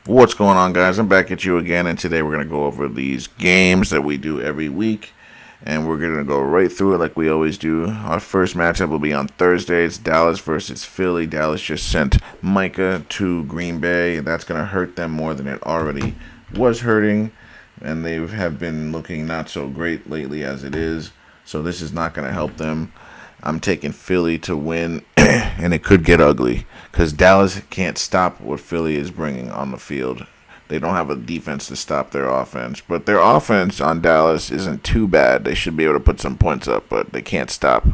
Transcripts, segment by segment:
What's going on, guys? I'm back at you again, and today we're going to go over these games that we do every week, and we're going to go right through it like we always do. Our first matchup will be on Thursday. It's Dallas versus Philly. Dallas just sent Micah to Green Bay. That's going to hurt them more than it already was hurting, and they have been looking not so great lately as it is, so this is not going to help them. I'm taking Philly to win, and it could get ugly because Dallas can't stop what Philly is bringing on the field. They don't have a defense to stop their offense, but their offense on Dallas isn't too bad. They should be able to put some points up, but they can't stop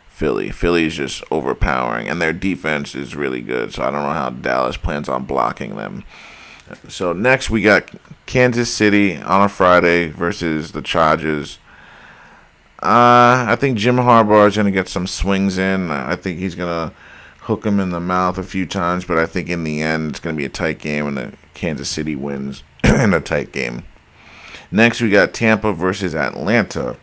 Philly. Philly is just overpowering, and their defense is really good, so I don't know how Dallas plans on blocking them. So next we got Kansas City on a Friday versus the Chargers. I think Jim Harbaugh is going to get some swings in. I think he's going to hook him in the mouth a few times, but I think in the end it's going to be a tight game, and the Kansas City wins in a tight game. Next, we got Tampa versus Atlanta.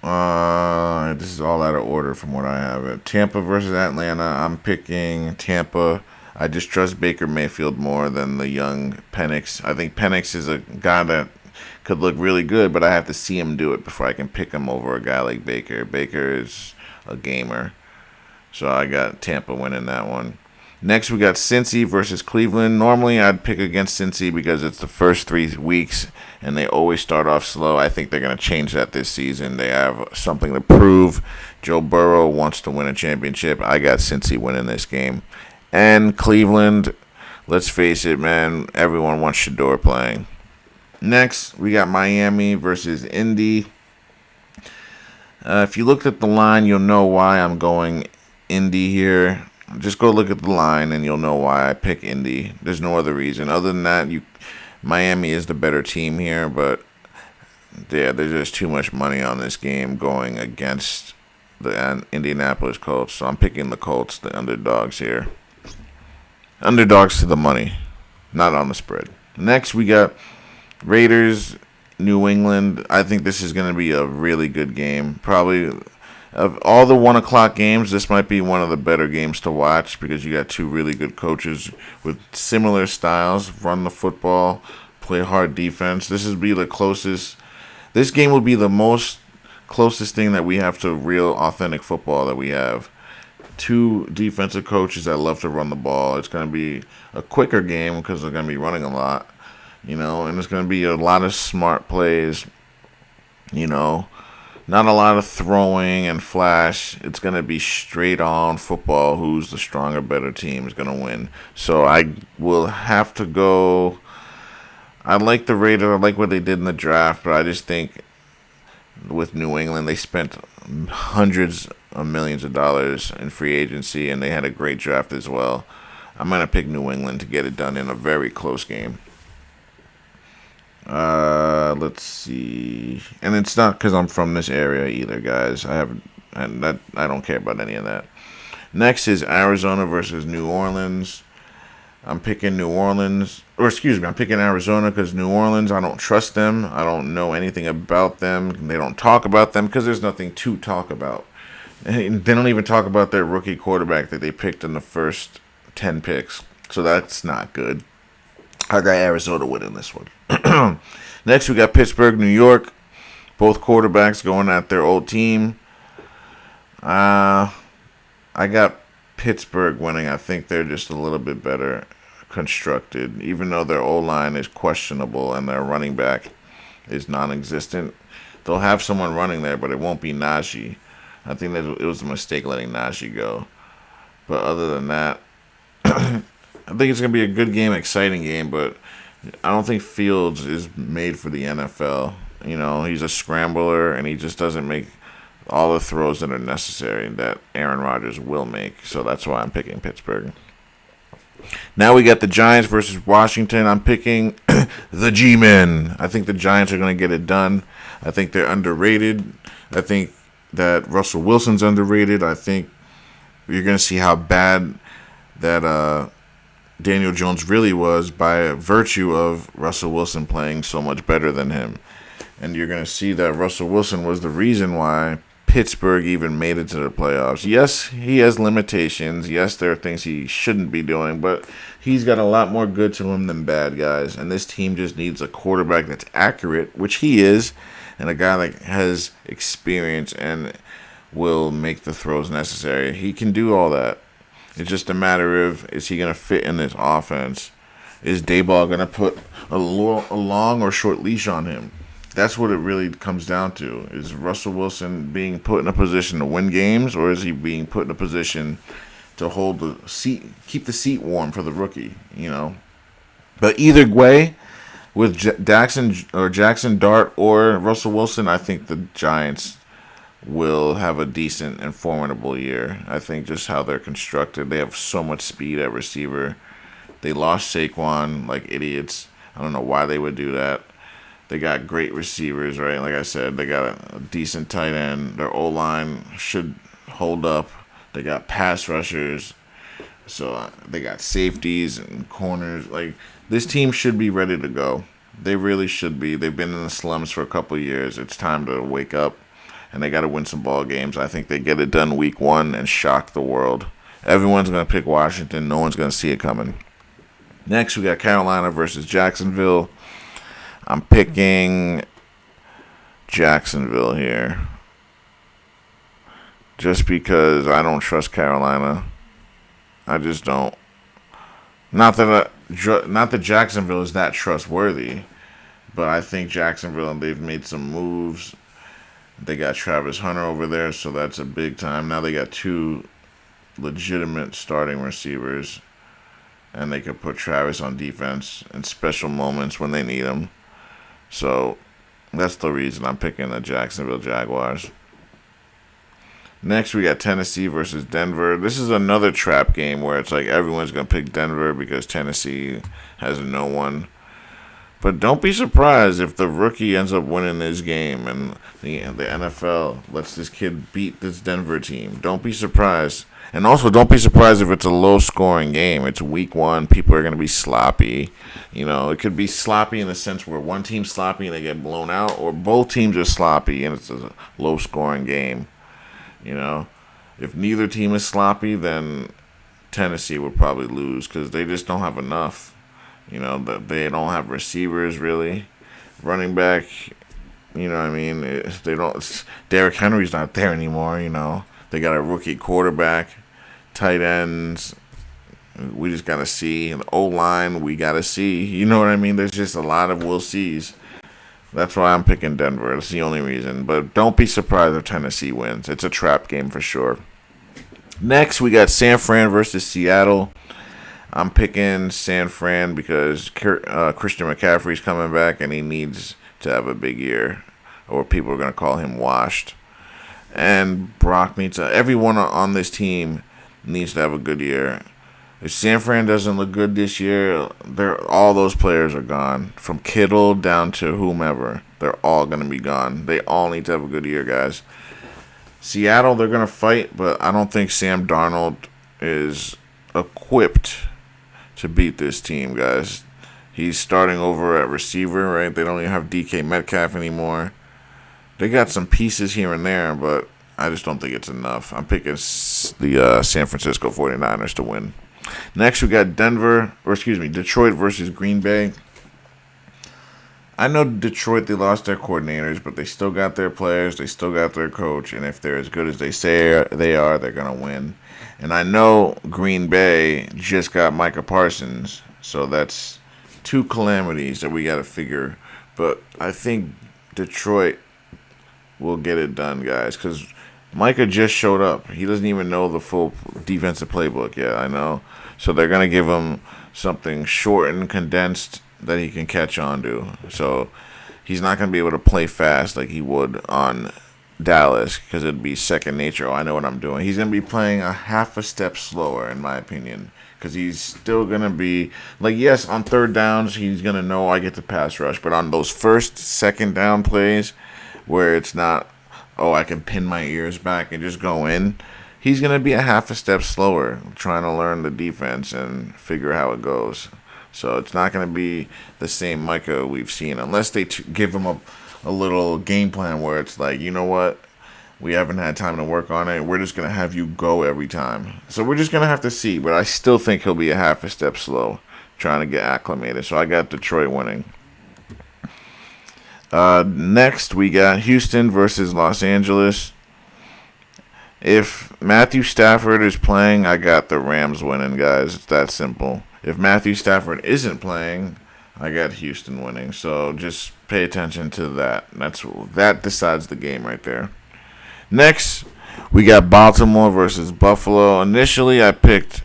This is all out of order from what I have it. Tampa versus Atlanta. I'm picking Tampa. I just trust Baker Mayfield more than the young Penix. I think Penix is a guy that could look really good, but I have to see him do it before I can pick him over a guy like Baker. Baker is a gamer. So I got Tampa winning that one. Next, we got Cincy versus Cleveland. Normally, I'd pick against Cincy because it's the first 3 weeks, and they always start off slow. I think they're going to change that this season. They have something to prove. Joe Burrow wants to win a championship. I got Cincy winning this game. And Cleveland, let's face it, man, everyone wants Shador playing. Next, we got Miami versus Indy. If you looked at the line, you'll know why I'm going Indy here. Just go look at the line, and you'll know why I pick Indy. There's no other reason. Other than that, Miami is the better team here, but yeah, there's just too much money on this game going against the Indianapolis Colts. So I'm picking the Colts, the underdogs here. Underdogs to the money, not on the spread. Next, we got Raiders, New England. I think this is going to be a really good game. Probably of all the 1 o'clock games, this might be one of the better games to watch because you got two really good coaches with similar styles. Run the football, play hard defense. This will be the closest. This game will be the most closest thing that we have to real authentic football that we have. Two defensive coaches that love to run the ball. It's going to be a quicker game because they're going to be running a lot. And it's going to be a lot of smart plays, not a lot of throwing and flash. It's going to be straight on football. Who's the stronger, better team is going to win. So I will have to go. I like the Raiders. I like what they did in the draft, but I just think with New England, they spent hundreds of millions of dollars in free agency, and they had a great draft as well. I'm going to pick New England to get it done in a very close game. Let's see, and it's not because I'm from this area either, guys. I don't care about any of that. Next is Arizona versus New Orleans. I'm picking I'm picking Arizona because New Orleans, I don't trust them. I don't know anything about them. They don't talk about them because there's nothing to talk about. And they don't even talk about their rookie quarterback that they picked in the first 10 picks. So that's not good. I got Arizona winning this one. Next, we got Pittsburgh, New York. Both quarterbacks going at their old team. I got Pittsburgh winning. I think they're just a little bit better constructed, even though their O-line is questionable and their running back is non-existent. They'll have someone running there, but it won't be Najee. I think that it was a mistake letting Najee go. But other than that, I think it's going to be a good game, exciting game, but I don't think Fields is made for the NFL. He's a scrambler, and he just doesn't make all the throws that are necessary that Aaron Rodgers will make. So that's why I'm picking Pittsburgh. Now we got the Giants versus Washington. I'm picking the G-Men. I think the Giants are going to get it done. I think they're underrated. I think that Russell Wilson's underrated. I think you're going to see how bad that Daniel Jones really was by virtue of Russell Wilson playing so much better than him. And you're going to see that Russell Wilson was the reason why Pittsburgh even made it to the playoffs. Yes, he has limitations. Yes, there are things he shouldn't be doing, but he's got a lot more good to him than bad, guys. And this team just needs a quarterback that's accurate, which he is, and a guy that has experience and will make the throws necessary. He can do all that. It's just a matter of, is he going to fit in this offense? Is Daboll going to put a long or short leash on him? That's what it really comes down to. Is Russell Wilson being put in a position to win games, or is he being put in a position to hold the seat, keep the seat warm for the rookie? But either way, with Jackson Dart or Russell Wilson, I think the Giants will have a decent and formidable year. I think just how they're constructed, they have so much speed at receiver. They lost Saquon like idiots. I don't know why they would do that. They got great receivers, right? Like I said, they got a decent tight end. Their O-line should hold up. They got pass rushers. So they got safeties and corners. Like, this team should be ready to go. They really should be. They've been in the slums for a couple of years. It's time to wake up. And they got to win some ball games. I think they get it done week 1 and shock the world. Everyone's going to pick Washington. No one's going to see it coming. Next, we got Carolina versus Jacksonville. I'm picking Jacksonville here. Just because I don't trust Carolina. I just don't. Not that Jacksonville is that trustworthy. But I think Jacksonville, they've made some moves. They got Travis Hunter over there, so that's a big time. Now they got 2 legitimate starting receivers, and they could put Travis on defense in special moments when they need him. So that's the reason I'm picking the Jacksonville Jaguars. Next, we got Tennessee versus Denver. This is another trap game where it's like everyone's going to pick Denver because Tennessee has no one. But don't be surprised if the rookie ends up winning this game and the NFL lets this kid beat this Denver team. Don't be surprised. And also, don't be surprised if it's a low-scoring game. It's week 1. People are going to be sloppy. It could be sloppy in the sense where one team's sloppy and they get blown out, or both teams are sloppy and it's a low-scoring game. If neither team is sloppy, then Tennessee would probably lose because they just don't have enough. They don't have receivers, really. Running back, what I mean? They don't. Derrick Henry's not there anymore, They got a rookie quarterback, tight ends. We just got to see. And the O-line, we got to see. You know what I mean? There's just a lot of we'll sees. That's why I'm picking Denver. That's the only reason. But don't be surprised if Tennessee wins. It's a trap game for sure. Next, we got San Fran versus Seattle. I'm picking San Fran because Christian McCaffrey's coming back and he needs to have a big year, or people are going to call him washed. And Brock needs everyone on this team needs to have a good year. If San Fran doesn't look good this year, all those players are gone. From Kittle down to whomever, they're all going to be gone. They all need to have a good year, guys. Seattle, they're going to fight, but I don't think Sam Darnold is equipped to beat this team, guys. He's starting over at receiver, right? They don't even have DK Metcalf anymore. They got some pieces here and there, but I just don't think it's enough. I'm picking the San Francisco 49ers to win. Next, we got Detroit versus Green Bay. I know Detroit, they lost their coordinators, but they still got their players. They still got their coach. And if they're as good as they say they are, they're going to win. And I know Green Bay just got Micah Parsons. So that's 2 calamities that we got to figure. But I think Detroit will get it done, guys. Because Micah just showed up. He doesn't even know the full defensive playbook yet, I know. So they're going to give him something short and condensed that he can catch on to. So he's not going to be able to play fast like he would on Dallas because it'd be second nature. Oh, I know what I'm doing. He's going to be playing a half a step slower, in my opinion, because he's still going to be, like, yes, on third downs, he's going to know I get the pass rush. But on those first, second down plays where it's not, I can pin my ears back and just go in, he's going to be a half a step slower trying to learn the defense and figure how it goes. So it's not going to be the same Micah we've seen unless they give him a little game plan where it's like, you know what, We haven't had time to work on it. We're just going to have you go every time. So we're just going to have to see. But I still think he'll be a half a step slow trying to get acclimated. So I got Detroit winning. Next, we got Houston versus Los Angeles. If Matthew Stafford is playing, I got the Rams winning, guys. It's that simple. If Matthew Stafford isn't playing, I got Houston winning. So just pay attention to that. That decides the game right there. Next, we got Baltimore versus Buffalo. Initially, I picked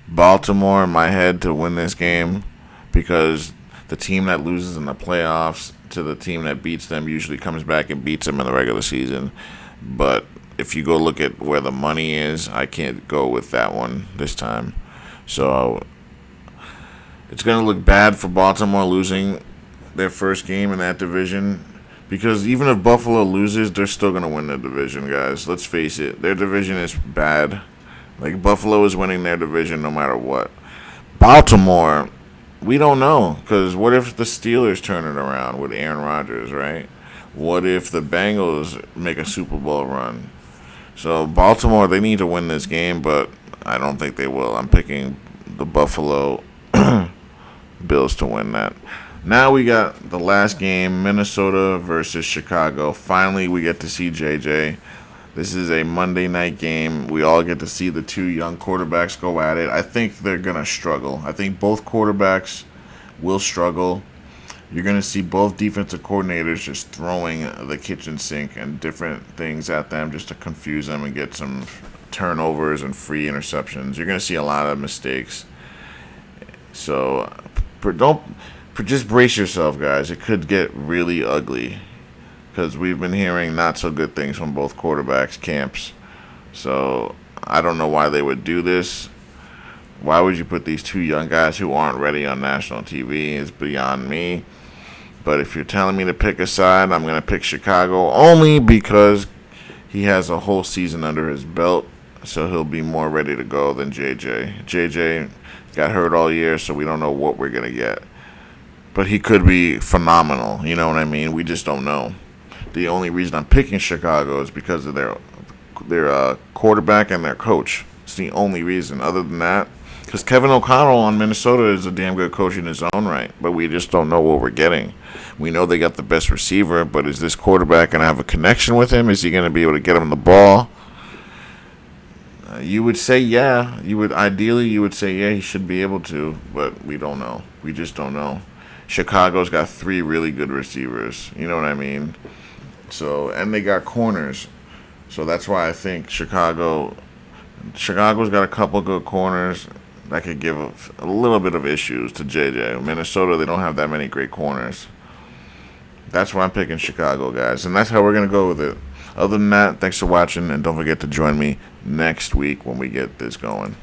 Baltimore in my head to win this game because the team that loses in the playoffs to the team that beats them usually comes back and beats them in the regular season. But if you go look at where the money is, I can't go with that one this time. So it's going to look bad for Baltimore losing their first game in that division. Because even if Buffalo loses, they're still going to win the division, guys. Let's face it. Their division is bad. Like, Buffalo is winning their division no matter what. Baltimore, we don't know. Because what if the Steelers turn it around with Aaron Rodgers, right? What if the Bengals make a Super Bowl run? So, Baltimore, they need to win this game, but I don't think they will. I'm picking the Buffalo Bills to win that. Now we got the last game, Minnesota versus Chicago. Finally, we get to see JJ. This is a Monday night game. We all get to see the two young quarterbacks go at it. I think they're going to struggle. I think both quarterbacks will struggle. You're going to see both defensive coordinators just throwing the kitchen sink and different things at them just to confuse them and get some turnovers and free interceptions. You're going to see a lot of mistakes. So just brace yourself, guys. It could get really ugly because we've been hearing not so good things from both quarterbacks' camps. So I don't know why they would do this. Why would you put these two young guys who aren't ready on national TV? Is beyond me. But if you're telling me to pick a side, I'm going to pick Chicago only because he has a whole season under his belt, so he'll be more ready to go than JJ. JJ got hurt all year, so we don't know what we're going to get. But he could be phenomenal, you know what I mean? We just don't know. The only reason I'm picking Chicago is because of their quarterback and their coach. It's the only reason. Other than that, because Kevin O'Connell on Minnesota is a damn good coach in his own right, but we just don't know what we're getting. We know they got the best receiver, but is this quarterback going to have a connection with him? Is he going to be able to get him the ball? You would say yeah. You would say yeah, he should be able to, but we don't know. We just don't know. Chicago's got 3 really good receivers. You know what I mean? So, and they got corners. So that's why I think Chicago's got a couple good corners that could give a little bit of issues to JJ. Minnesota, they don't have that many great corners. That's why I'm picking Chicago, guys. And that's how we're going to go with it. Other than that, thanks for watching, and don't forget to join me next week when we get this going.